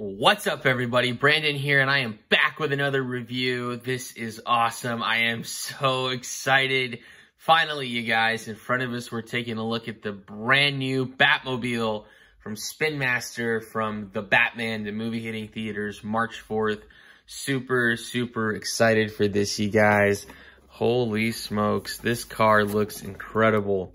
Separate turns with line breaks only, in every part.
What's up, everybody? Brandon here, and I am back with another review. This is awesome. I am so excited. Finally, you guys, in front of us, we're taking a look at the brand new Batmobile from Spin Master, from the Batman, the movie hitting theaters March 4th. Super, super excited for this, you guys. Holy smokes, this car looks incredible.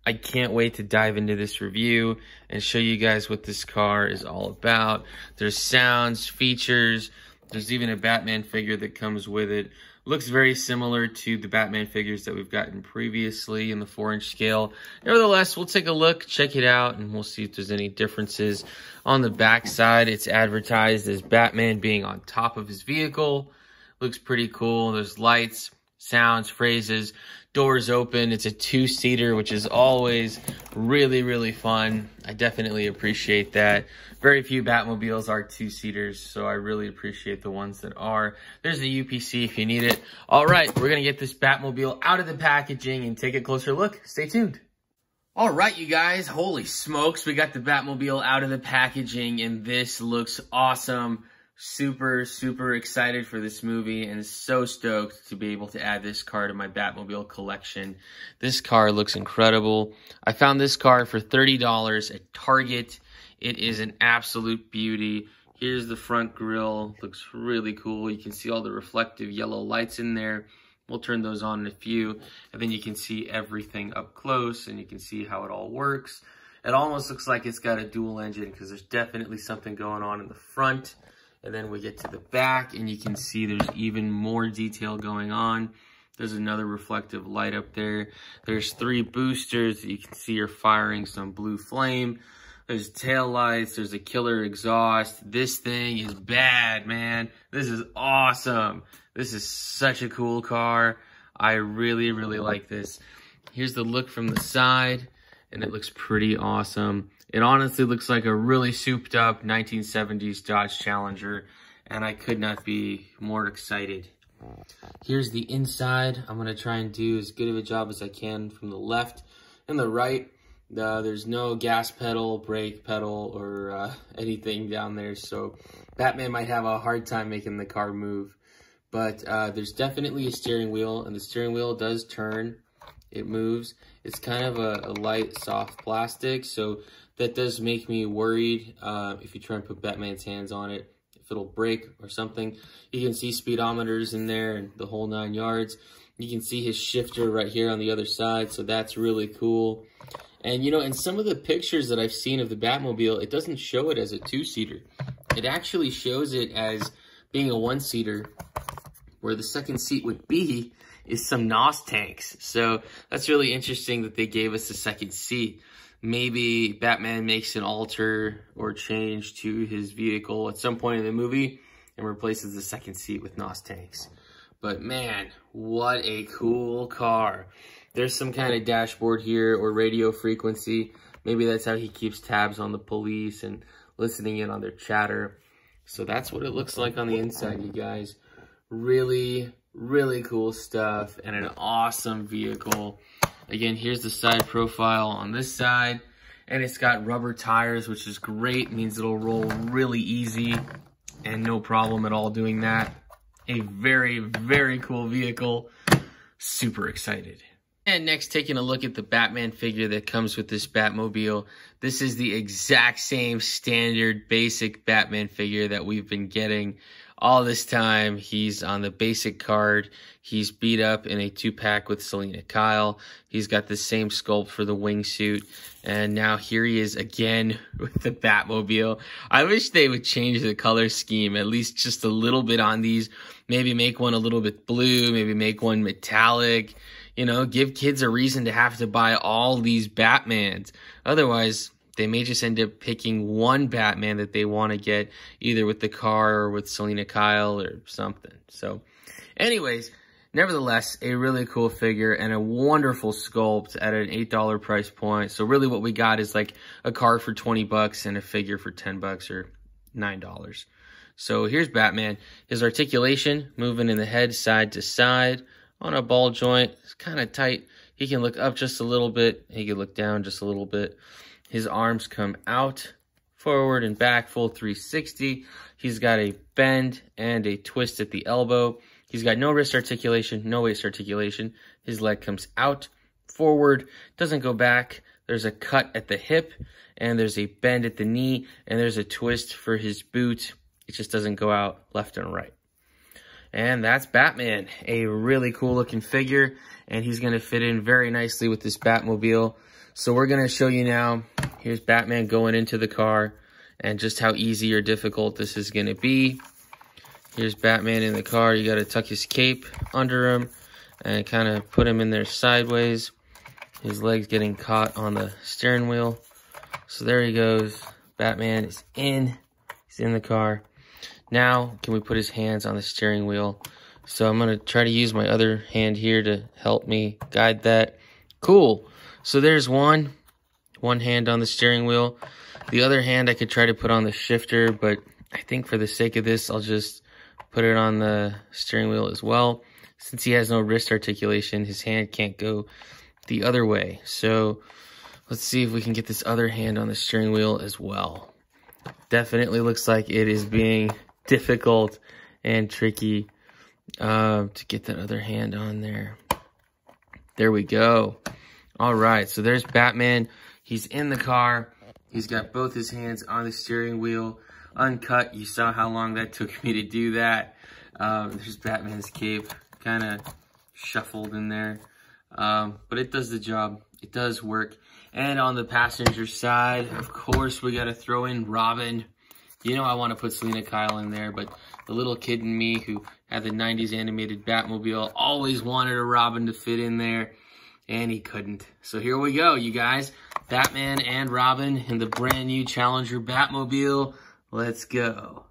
I can't wait to dive into this review and show you guys what this car is all about. There's sounds, features, there's even a Batman figure that comes with it. Looks very similar to the Batman figures that we've gotten previously in the 4-inch scale. Nevertheless, we'll take a look, check it out, and we'll see if there's any differences. On the back side, it's advertised as Batman being on top of his vehicle. Looks pretty cool. There's lights, sounds, phrases, doors open. It's a 2-seater, which is always really, really fun. I definitely appreciate that. Very few Batmobiles are 2-seaters, so I really appreciate the ones that are. There's the UPC if you need it. All right, we're gonna get this Batmobile out of the packaging and take a closer look. Stay tuned. All right, you guys, holy smokes, we got the Batmobile out of the packaging, and this looks awesome. Super, super excited for this movie and so stoked to be able to add this car to my Batmobile collection. This car looks incredible. I found this car for $30 at Target. It is an absolute beauty. Here's the front grille. Looks really cool. You can see all the reflective yellow lights in there. We'll turn those on in a few, and then you can see everything up close and you can see how it all works. It almost looks like it's got a dual engine because there's definitely something going on in the front. And then we get to the back and you can see there's even more detail going on. There's another reflective light up there. There's 3 boosters that you can see are firing some blue flame. There's tail lights. There's a killer exhaust. This thing is bad, man. This is awesome. This is such a cool car. I really, really like this. Here's the look from the side, and it looks pretty awesome. It honestly looks like a really souped up 1970s Dodge Challenger, and I could not be more excited. Here's the inside. I'm gonna try and do as good of a job as I can from the left and the right. There's no gas pedal, brake pedal, or anything down there, so Batman might have a hard time making the car move. But there's definitely a steering wheel, and the steering wheel does turn. It moves. It's kind of a light, soft plastic, so that does make me worried if you try and put Batman's hands on it, if it'll break or something. You can see speedometers in there and the whole 9 yards. You can see his shifter right here on the other side, so that's really cool. And, you know, in some of the pictures that I've seen of the Batmobile, it doesn't show it as a 2-seater. It actually shows it as being a 1-seater, where the second seat would be is some NOS tanks. So that's really interesting that they gave us a second seat. Maybe Batman makes an alter or change to his vehicle at some point in the movie and replaces the second seat with NOS tanks. But man, what a cool car. There's some kind of dashboard here or radio frequency. Maybe that's how he keeps tabs on the police and listening in on their chatter. So that's what it looks like on the inside, you guys. Really, really cool stuff and an awesome vehicle. Again, here's the side profile on this side, and it's got rubber tires, which is great. It means it'll roll really easy and no problem at all doing that. A very, very cool vehicle. Super excited. And next, taking a look at the Batman figure that comes with this Batmobile. This is the exact same standard basic Batman figure that we've been getting all this time. He's on the basic card. He's beat up in a 2-pack with Selina Kyle. He's got the same sculpt for the wingsuit. And now here he is again with the Batmobile. I wish they would change the color scheme, at least just a little bit on these. Maybe make one a little bit blue, maybe make one metallic. You know, give kids a reason to have to buy all these Batmans. Otherwise, they may just end up picking one Batman that they want to get, either with the car or with Selina Kyle or something. So, anyways, nevertheless, a really cool figure and a wonderful sculpt at an $8 price point. So really what we got is like a car for 20 bucks and a figure for 10 bucks or $9. So here's Batman. His articulation, moving in the head side to side on a ball joint. It's kind of tight. He can look up just a little bit. He can look down just a little bit. His arms come out forward and back, full 360. He's got a bend and a twist at the elbow. He's got no wrist articulation, no waist articulation. His leg comes out, forward, doesn't go back. There's a cut at the hip, and there's a bend at the knee, and there's a twist for his boot. It just doesn't go out left and right. And that's Batman, a really cool looking figure, and he's going to fit in very nicely with this Batmobile. So we're going to show you now, here's Batman going into the car, and just how easy or difficult this is going to be. Here's Batman in the car. You got to tuck his cape under him and kind of put him in there sideways. His legs getting caught on the steering wheel. So there he goes. Batman is in. He's in the car. Now, can we put his hands on the steering wheel? So I'm going to try to use my other hand here to help me guide that. Cool. So there's one hand on the steering wheel. The other hand I could try to put on the shifter, but I think for the sake of this, I'll just put it on the steering wheel as well. Since he has no wrist articulation, his hand can't go the other way. So let's see if we can get this other hand on the steering wheel as well. Definitely looks like it is being difficult and tricky to get that other hand on there. There we go. All right, so there's Batman. He's in the car. He's got both his hands on the steering wheel, uncut. You saw how long that took me to do that. There's Batman's cape, kind of shuffled in there. But it does the job. It does work. And on the passenger side, of course, we got to throw in Robin. You know I want to put Selena Kyle in there, but the little kid in me who had the 90s animated Batmobile always wanted a Robin to fit in there, and he couldn't. So here we go, you guys. Batman and Robin in the brand new Challenger Batmobile. Let's go.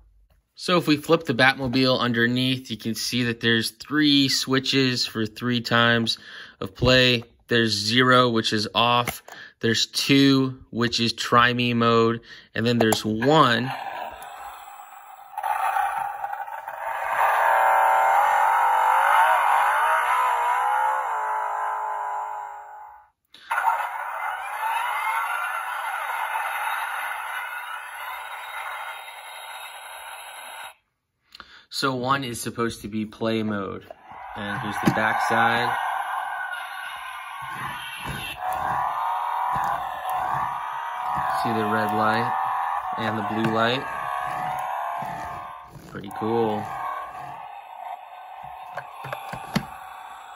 So if we flip the Batmobile underneath, you can see that there's 3 switches for 3 times of play. There's 0, which is off. There's 2, which is try me mode. And then there's 1. So 1 is supposed to be play mode. And here's the back side. See the red light and the blue light. Pretty cool.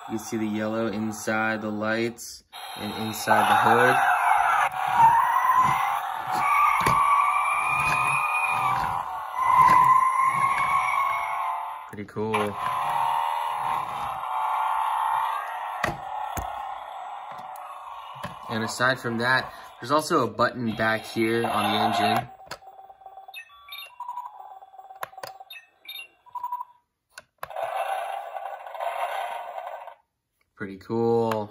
You can see the yellow inside the lights and inside the hood. Pretty cool. And aside from that, there's also a button back here on the engine. Pretty cool.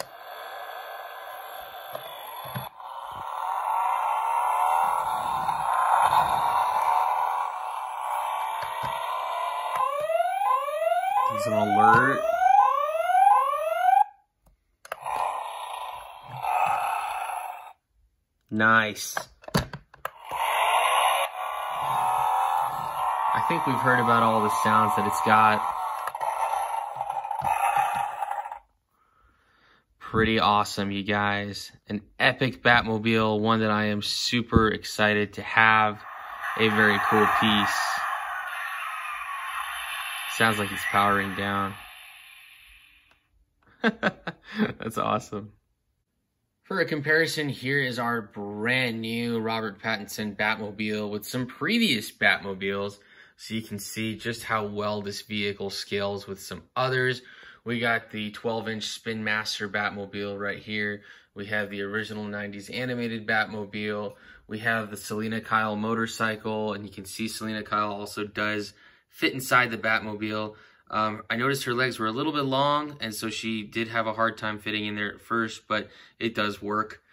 Gives an alert. Nice. I think we've heard about all the sounds that it's got. Pretty awesome, you guys. An epic Batmobile, one that I am super excited to have. A very cool piece. Sounds like it's powering down. That's awesome. For a comparison, here is our brand new Robert Pattinson Batmobile with some previous Batmobiles. So you can see just how well this vehicle scales with some others. We got the 12-inch Spin Master Batmobile right here. We have the original 90s animated Batmobile. We have the Selena Kyle motorcycle, and you can see Selena Kyle also does fit inside the Batmobile. I noticed her legs were a little bit long, and so she did have a hard time fitting in there at first, but it does work.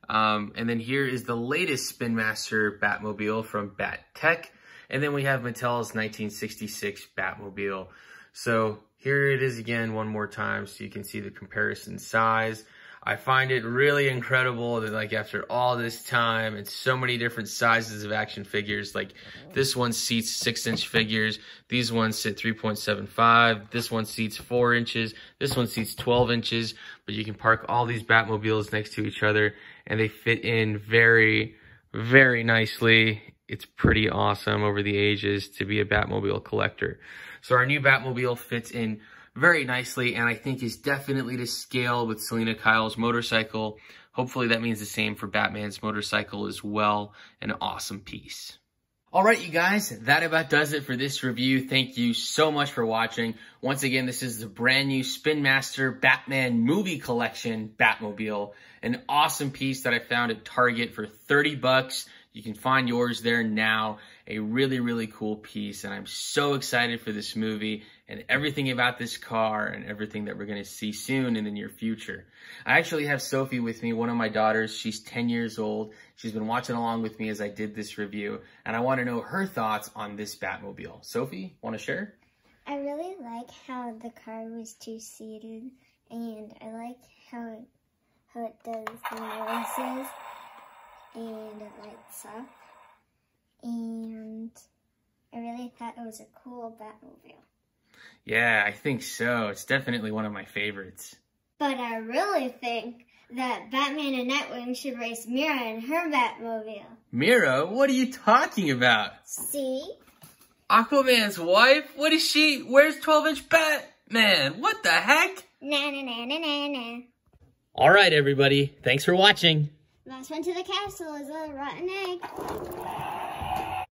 And then here is the latest Spin Master Batmobile from Bat Tech. And then we have Mattel's 1966 Batmobile. So here it is again one more time so you can see the comparison size. I find it really incredible that, like, after all this time and so many different sizes of action figures, like this one seats 6-inch figures, these ones sit 3.75, this one seats 4 inches, this one seats 12 inches, but you can park all these Batmobiles next to each other and they fit in very, very nicely. It's pretty awesome over the ages to be a Batmobile collector. So our new Batmobile fits in very nicely, and I think is definitely to scale with Selena Kyle's motorcycle. Hopefully that means the same for Batman's motorcycle as well. An awesome piece. All right, you guys, that about does it for this review. Thank you so much for watching. Once again, this is the brand new Spin Master Batman Movie Collection Batmobile. An awesome piece that I found at Target for 30 bucks. You can find yours there now. A really, really cool piece, and I'm so excited for this movie and everything about this car and everything that we're going to see soon in the near future. I actually have Sophie with me, one of my daughters. She's 10 years old. She's been watching along with me as I did this review, and I want to know her thoughts on this Batmobile. Sophie, want to share?
I really like how the car was two-seated, and I like how it does the noises and it lights up. And I really thought it was a cool Batmobile.
Yeah, I think so. It's definitely one of my favorites.
But I really think that Batman and Nightwing should race Mira in her Batmobile.
Mira? What are you talking about?
See?
Aquaman's wife? What is she? Where's 12-inch Batman? What the heck?
Na na na na na na.
All right, everybody. Thanks for watching.
Last one to the castle is a rotten egg.